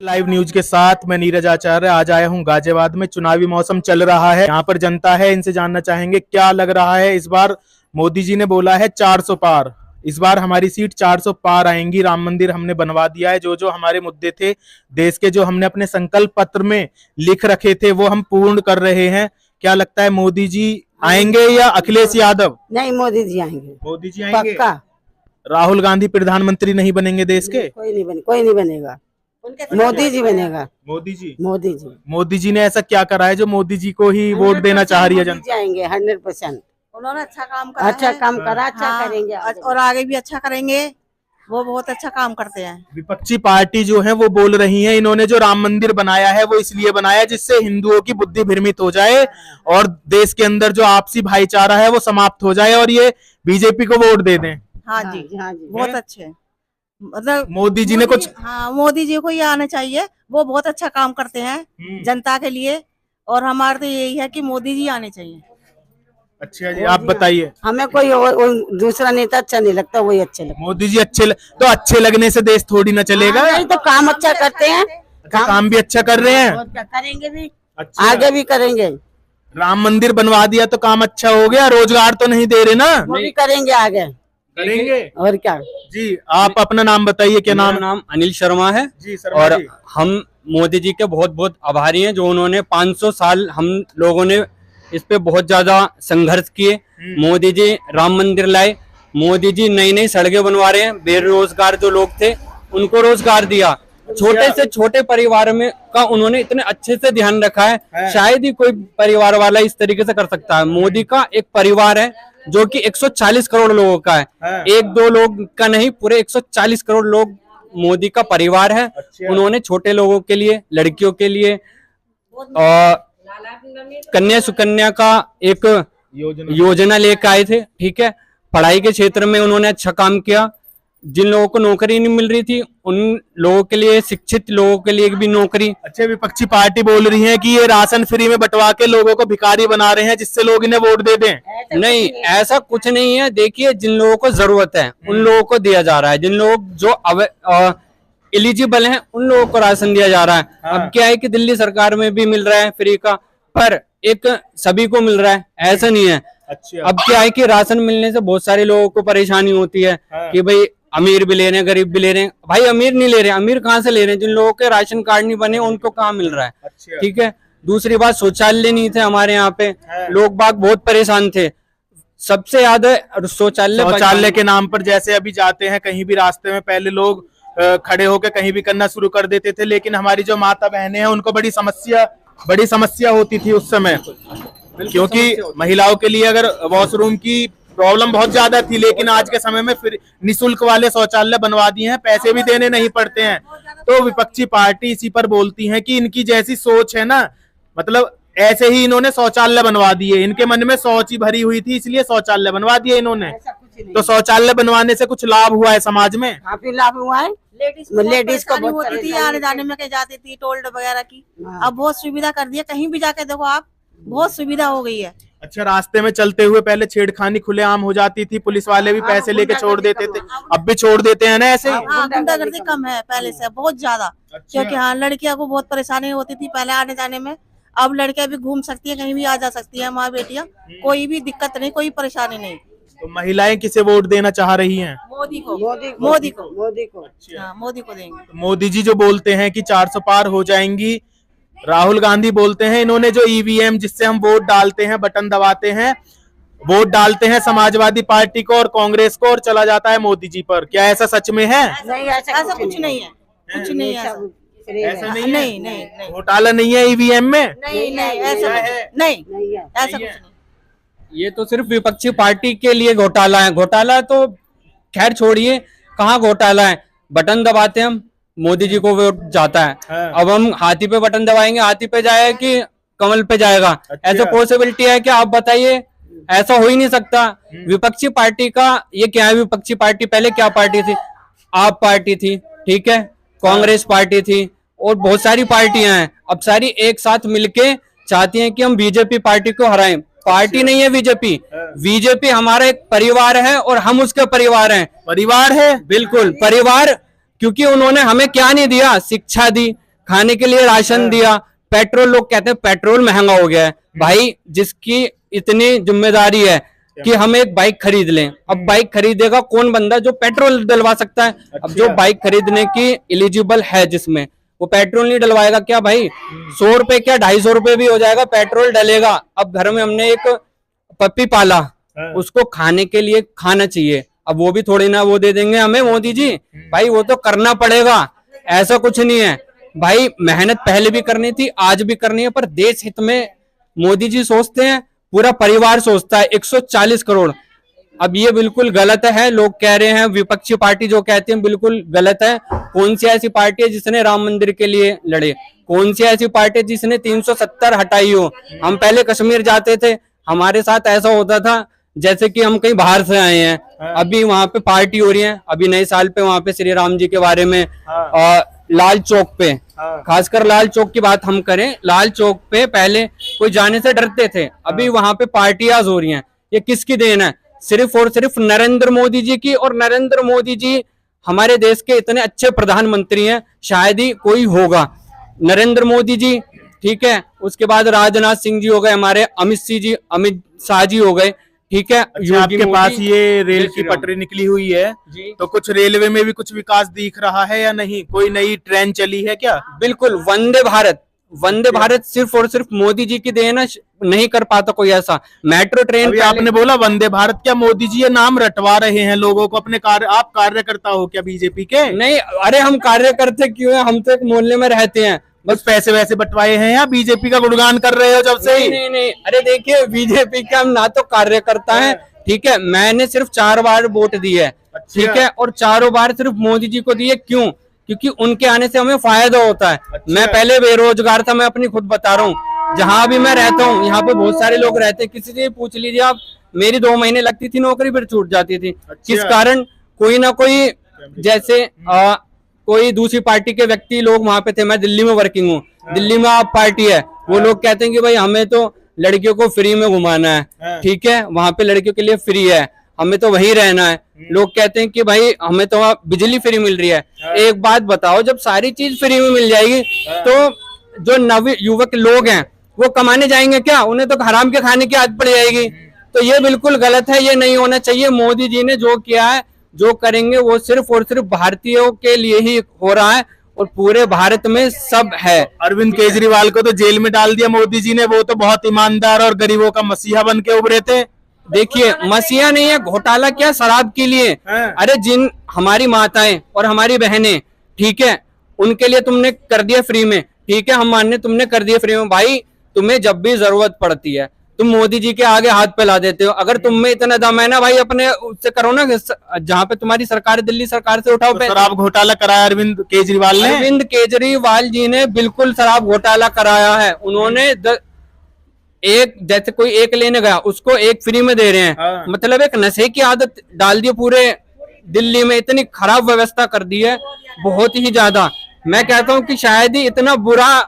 Live news के साथ मैं नीरज आचार्य आज आया हूं गाजियाबाद में। चुनावी मौसम चल रहा है, यहाँ पर जनता है, इनसे जानना चाहेंगे क्या लग रहा है। इस बार मोदी जी ने बोला है 400 पार, इस बार हमारी सीट 400 पार आएंगी। राम मंदिर हमने बनवा दिया है, जो जो हमारे मुद्दे थे देश के, जो हमने अपने संकल्प पत्र में लिख रखे थे, वो हम पूर्ण कर रहे हैं। क्या लगता है मोदी जी आएंगे या अखिलेश यादव? नहीं, मोदी जी आएंगे। मोदी जी आएंगे पक्का। राहुल गांधी प्रधानमंत्री नहीं बनेंगे देश के? कोई नहीं बनेगा, मोदी जी बनेगा। मोदी जी ने ऐसा क्या करा है जो मोदी जी को ही वोट देना चाह रही है जनता? जाएंगे 100%। उन्होंने अच्छा काम करा, अच्छा काम करा, अच्छा करेंगे और आगे भी अच्छा करेंगे। वो बहुत अच्छा काम करते हैं। विपक्षी पार्टी जो है वो बोल रही है इन्होंने जो राम मंदिर बनाया है वो इसलिए बनाया जिससे हिंदुओं की बुद्धि भ्रमित हो जाए और देश के अंदर जो आपसी भाईचारा है वो समाप्त हो जाए और ये बीजेपी को वोट दे दें। हाँ जी, बहुत अच्छे। मतलब मोदी जी ने कुछ, हाँ, मोदी जी को ही आना चाहिए। वो बहुत अच्छा काम करते हैं जनता के लिए, और हमारा तो यही है कि मोदी जी आने चाहिए। अच्छा जी, आप बताइए। हमें कोई दूसरा नेता अच्छा नहीं लगता, वही अच्छे लगता। मोदी जी तो अच्छे लगने से देश थोड़ी ना चलेगा। नहीं तो काम अच्छा करते हैं, काम भी अच्छा कर रहे हैं, करेंगे भी, अच्छा। आगे भी करेंगे। राम मंदिर बनवा दिया तो काम अच्छा हो गया, रोजगार तो नहीं दे रहे ना? वो भी करेंगे, आगे करेंगे। और क्या जी, आप अपना नाम बताइए। क्या नाम? नाम अनिल शर्मा है जी। शर्मा और जी। हम मोदी जी के बहुत बहुत आभारी हैं, जो उन्होंने 500 साल हम लोगों ने इस पे बहुत ज्यादा संघर्ष किए। मोदी जी राम मंदिर लाए, मोदी जी नई नई सड़कें बनवा रहे हैं, बेरोजगार जो लोग थे उनको रोजगार दिया। छोटे से छोटे परिवार में का उन्होंने इतने अच्छे से ध्यान रखा है, शायद ही कोई परिवार वाला इस तरीके से कर सकता है। मोदी का एक परिवार है जो कि 140 करोड़ लोगों का है, एक दो लोग का नहीं, पूरे 140 करोड़ लोग मोदी का परिवार है। उन्होंने छोटे लोगों के लिए, लड़कियों के लिए और कन्या सुकन्या का एक योजना लेकर आए थे, ठीक है। पढ़ाई के क्षेत्र में उन्होंने अच्छा काम किया। जिन लोगों को नौकरी नहीं मिल रही थी उन लोगों के लिए, शिक्षित लोगों के लिए भी नौकरी। अच्छे, विपक्षी पार्टी बोल रही है कि ये राशन फ्री में बंटवा के लोगों को भिखारी बना रहे हैं जिससे लोग इन्हें वोट दे दें। नहीं, ऐसा कुछ नहीं है। देखिए, जिन लोगों को जरूरत है उन लोगों को दिया जा रहा है, जिन लोग जो एलिजिबल हैं उन लोगों को राशन दिया जा रहा है। अब क्या है कि दिल्ली सरकार में भी मिल रहा है फ्री का, पर एक सभी को मिल रहा है, ऐसा नहीं है। अच्छा। अब क्या है कि राशन मिलने से बहुत सारे लोगों को परेशानी होती है कि भाई अमीर भी ले रहे हैं, गरीब भी ले रहे हैं। भाई अमीर नहीं ले रहे, अमीर कहाँ से ले रहे हैं? जिन लोगों के राशन कार्ड नहीं बने उनको कहाँ मिल रहा है, ठीक है। दूसरी बात, शौचालय नहीं थे हमारे यहाँ पे, लोग बाग बहुत परेशान थे। सबसे ज्यादा शौचालय के नाम पर जैसे अभी जाते हैं कहीं भी रास्ते में, पहले लोग खड़े होकर कहीं भी करना शुरू कर देते थे, लेकिन हमारी जो माता बहनें हैं उनको बड़ी समस्या होती थी उस समय, क्योंकि महिलाओं के लिए अगर वॉशरूम की प्रॉब्लम बहुत ज्यादा थी। लेकिन आज के समय में फिर निशुल्क वाले शौचालय बनवा दिए हैं, पैसे भी देने नहीं पड़ते हैं। तो विपक्षी पार्टी इसी पर बोलती है कि इनकी जैसी सोच है ना, मतलब ऐसे ही इन्होंने शौचालय बनवा दिए, इनके मन में शौच ही भरी हुई थी इसलिए शौचालय बनवा दिए इन्होंने। तो शौचालय बनवाने से कुछ लाभ हुआ है समाज में? काफी लाभ हुआ है। लेडीज को होती थी आने जाने में, कहीं जाती थी टोल वगैरह की, अब बहुत सुविधा कर दी है। कहीं भी जाके देखो आप, बहुत सुविधा हो गई है। अच्छा, रास्ते में चलते हुए पहले छेड़खानी खुलेआम हो जाती थी, पुलिस वाले भी पैसे लेके छोड़ देते थे, अब भी छोड़ देते हैं ना ऐसे ही? हाँ, गुंडागर्दी कम है पहले से, बहुत ज्यादा। क्योंकि हाँ, लड़कियों को बहुत परेशानी होती थी पहले आने जाने में, अब लड़कियां भी घूम सकती है, कहीं भी आ जा सकती है, माँ बेटियां, कोई भी दिक्कत नहीं, कोई परेशानी नहीं। तो महिलाएं किसे वोट देना चाह रही हैं? मोदी को। अच्छा। हाँ, मोदी को देंगे। मोदी जी जो बोलते हैं कि 400 पार हो जाएंगी, राहुल गांधी बोलते हैं इन्होंने जो ईवीएम जिससे हम वोट डालते हैं, बटन दबाते हैं, वोट डालते हैं समाजवादी पार्टी को और कांग्रेस को और चला जाता है मोदी जी पर। क्या ऐसा सच में है? नहीं, ऐसा कुछ नहीं है, कुछ नहीं है ऐसा नहीं, नहीं, घोटाला नहीं है ईवीएम में? नहीं, ऐसा नहीं, ऐसा कुछ नहीं। ये तो सिर्फ विपक्षी पार्टी के लिए घोटाला है। घोटाला तो खैर छोड़िए, कहाँ घोटाला है? बटन दबाते हम, मोदी जी को वोट जाता है। अब हम हाथी पे बटन दबाएंगे, हाथी पे जाएगा कि कमल पे जाएगा? अच्छा। ऐसा पॉसिबिलिटी है क्या? आप बताइए, ऐसा हो ही नहीं सकता। विपक्षी पार्टी का ये क्या है? विपक्षी पार्टी पहले क्या पार्टी थी? आप पार्टी थी, ठीक है, कांग्रेस पार्टी थी और बहुत सारी पार्टियां हैं। अब सारी एक साथ मिलके चाहती हैं कि हम बीजेपी पार्टी को हराएं। पार्टी नहीं है बीजेपी, बीजेपी हमारा एक परिवार है और हम उसके परिवार हैं। परिवार है, बिल्कुल परिवार, क्योंकि उन्होंने हमें क्या नहीं दिया? शिक्षा दी, खाने के लिए राशन दिया, पेट्रोल, लोग कहते हैं पेट्रोल महंगा हो गया है भाई, जिसकी इतनी जिम्मेदारी है कि हम एक बाइक खरीद लें, अब बाइक खरीदेगा कौन बंदा जो पेट्रोल डलवा सकता है। अब जो बाइक खरीदने की एलिजिबल है जिसमें, वो पेट्रोल नहीं डलवाएगा क्या भाई? 100 रुपए क्या 250 रुपए भी हो जाएगा, पेट्रोल डलेगा। अब घर में हमने एक पप्पी पाला, उसको खाने के लिए खाना चाहिए, अब वो भी थोड़ी ना वो दे देंगे हमें मोदी जी, भाई वो तो करना पड़ेगा, ऐसा कुछ नहीं है भाई। मेहनत पहले भी करनी थी, आज भी करनी है, पर देश हित में मोदी जी सोचते हैं, पूरा परिवार सोचता है। 140 करोड़, अब ये बिल्कुल गलत है। लोग कह रहे हैं, विपक्षी पार्टी जो कहते हैं बिल्कुल गलत है। कौन सी ऐसी पार्टी है जिसने राम मंदिर के लिए लड़े? कौन सी ऐसी पार्टी है जिसने 370 हटाई हो? हम पहले कश्मीर जाते थे, हमारे साथ ऐसा होता था जैसे कि हम कहीं बाहर से आए हैं। अभी वहां पे पार्टी हो रही है, अभी नए साल पे वहां पे श्री राम जी के बारे में लाल चौक पे, खासकर लाल चौक की बात हम करें, लाल चौक पे पहले कोई जाने से डरते थे, अभी वहां पे पार्टियां हो रही हैं। ये किसकी देन है? सिर्फ और सिर्फ नरेंद्र मोदी जी की। और नरेंद्र मोदी जी हमारे देश के इतने अच्छे प्रधानमंत्री हैं, शायद ही कोई होगा। नरेंद्र मोदी जी, ठीक है, उसके बाद राजनाथ सिंह जी हो गए, हमारे अमित शाह जी हो गए, ठीक है। अच्छा, आपके पास ये रेल की पटरी निकली हुई है तो कुछ रेलवे में भी कुछ विकास दिख रहा है या नहीं? कोई नई ट्रेन चली है क्या? बिल्कुल, वंदे भारत सिर्फ और सिर्फ मोदी जी की देन है, नहीं कर पाता कोई ऐसा। मेट्रो ट्रेन अभी आपने बोला वंदे भारत, क्या मोदी जी ये नाम रटवा रहे हैं लोगों को अपने कार्य? आप कार्यकर्ता हो क्या बीजेपी के? नहीं, अरे हम कार्यकर्ता क्यों है, हम तो एक मोहल्ले में रहते हैं, बस पैसे वैसे बंटवाए हैं या बीजेपी का गुणगान कर रहे हो जब से ही? नहीं, अरे देखिए, बीजेपी के हम ना तो कार्यकर्ता हैं, ठीक है, मैंने सिर्फ 4 बार वोट दी है, ठीक है, और चारों बार सिर्फ मोदी जी को दिए। क्यों? क्योंकि उनके आने से हमें फायदा होता है। मैं पहले बेरोजगार था, मैं अपनी खुद बता रहा हूँ, जहां भी मैं रहता हूँ यहाँ पे बहुत सारे लोग रहते हैं, किसी से पूछ लीजिए आप, मेरी 2 महीने लगती थी नौकरी, फिर छूट जाती थी। किस कारण? कोई ना कोई, जैसे कोई दूसरी पार्टी के व्यक्ति लोग वहां पे थे, मैं दिल्ली में वर्किंग हूँ, दिल्ली में आप पार्टी है, वो लोग कहते हैं कि भाई हमें तो लड़कियों को फ्री में घुमाना है, ठीक है, वहां पे लड़कियों के लिए फ्री है, हमें तो वहीं रहना है। लोग कहते हैं कि भाई हमें तो बिजली फ्री मिल रही है। एक बात बताओ, जब सारी चीज फ्री में मिल जाएगी तो जो नव युवक लोग हैं वो कमाने जाएंगे क्या? उन्हें तो हराम के खाने की आदत पड़ जाएगी। तो ये बिल्कुल गलत है, ये नहीं होना चाहिए। मोदी जी ने जो किया है, जो करेंगे, वो सिर्फ और सिर्फ भारतीयों के लिए ही हो रहा है और पूरे भारत में सब है। अरविंद केजरीवाल को तो जेल में डाल दिया मोदी जी ने, वो तो बहुत ईमानदार और गरीबों का मसीहा बन के उभरे थे। देखिए, मसीहा नहीं है, घोटाला क्या शराब के लिए। अरे जिन हमारी माताएं और हमारी बहनें, ठीक है, उनके लिए तुमने कर दिया फ्री में, ठीक है, हम मानने तुमने कर दिया फ्री में। भाई तुम्हें जब भी जरूरत पड़ती है तुम मोदी जी के आगे हाथ फैला देते हो। अगर तुम में इतना दम है ना भाई, अपने उससे करो ना, जहाँ पे तुम्हारी सरकार, दिल्ली सरकार से उठाओ। तो शराब घोटाला कराया अरविंद केजरीवाल ने? अरविंद केजरीवाल जी ने बिल्कुल शराब घोटाला कराया है। उन्होंने एक, जैसे कोई एक लेने गया, उसको एक फ्री में दे रहे हैं। मतलब एक नशे की आदत डाल दी पूरे दिल्ली में, इतनी खराब व्यवस्था कर दी है, बहुत ही ज्यादा। मैं कहता हूँ कि शायद ही इतना बुरा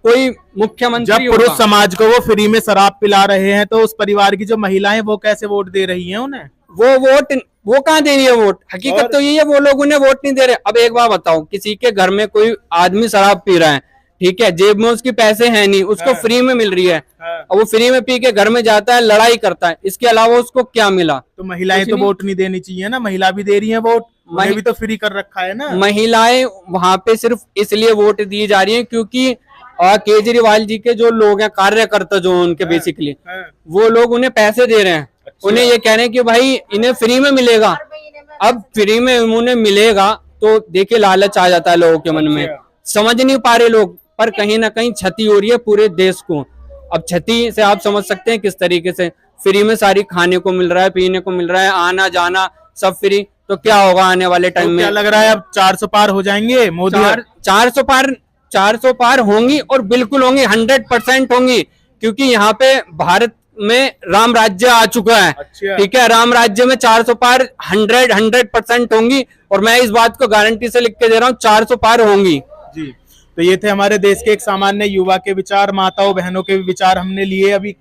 कोई मुख्यमंत्री, जब पुरुष समाज को वो फ्री में शराब पिला रहे हैं, तो उस परिवार की जो महिलाएं, वो कैसे वोट दे रही हैं उन्हें? वो कहाँ दे रही है वोट? हकीकत तो यही है, वो लोग उन्हें वोट नहीं दे रहे। अब एक बात बताओ, किसी के घर में कोई आदमी शराब पी रहा है, ठीक है, जेब में उसके पैसे हैं नहीं, उसको फ्री में मिल रही है, और वो फ्री में पी के घर में जाता है, लड़ाई करता है, इसके अलावा उसको क्या मिला? तो महिलाएं तो वोट नहीं देनी चाहिए ना? महिला भी दे रही है वोट, उन्हें भी तो फ्री कर रखा है ना। महिलाएं वहां पे सिर्फ इसलिए वोट दी जा रही है क्योंकि केजरीवाल जी के जो लोग हैं, कार्यकर्ता जो उनके बेसिकली, वो लोग उन्हें पैसे दे रहे हैं। उन्हें ये कह रहे हैं कि भाई इन्हें फ्री में मिलेगा। अब फ्री में उन्हें मिलेगा तो देखिए लालच आ जाता है लोगों के मन में, समझ नहीं पा रहे लोग, पर कहीं ना कहीं क्षति हो रही है पूरे देश को। अब क्षति से आप समझ सकते हैं किस तरीके से, फ्री में सारी खाने को मिल रहा है, पीने को मिल रहा है, आना जाना सब फ्री, तो क्या होगा आने वाले टाइम में? क्या लग रहा है अब 400 पार हो जाएंगे मोदी? 400 पार होंगी, और बिल्कुल होंगी, 100% होंगी, क्योंकि यहाँ पे भारत में राम राज्य आ चुका है। ठीक है, राम राज्य में 400 पार 100% होंगी, और मैं इस बात को गारंटी से लिख के दे रहा हूँ, 400 पार होंगी जी। तो ये थे हमारे देश के एक सामान्य युवा के विचार, माताओं बहनों के विचार हमने लिए। अभी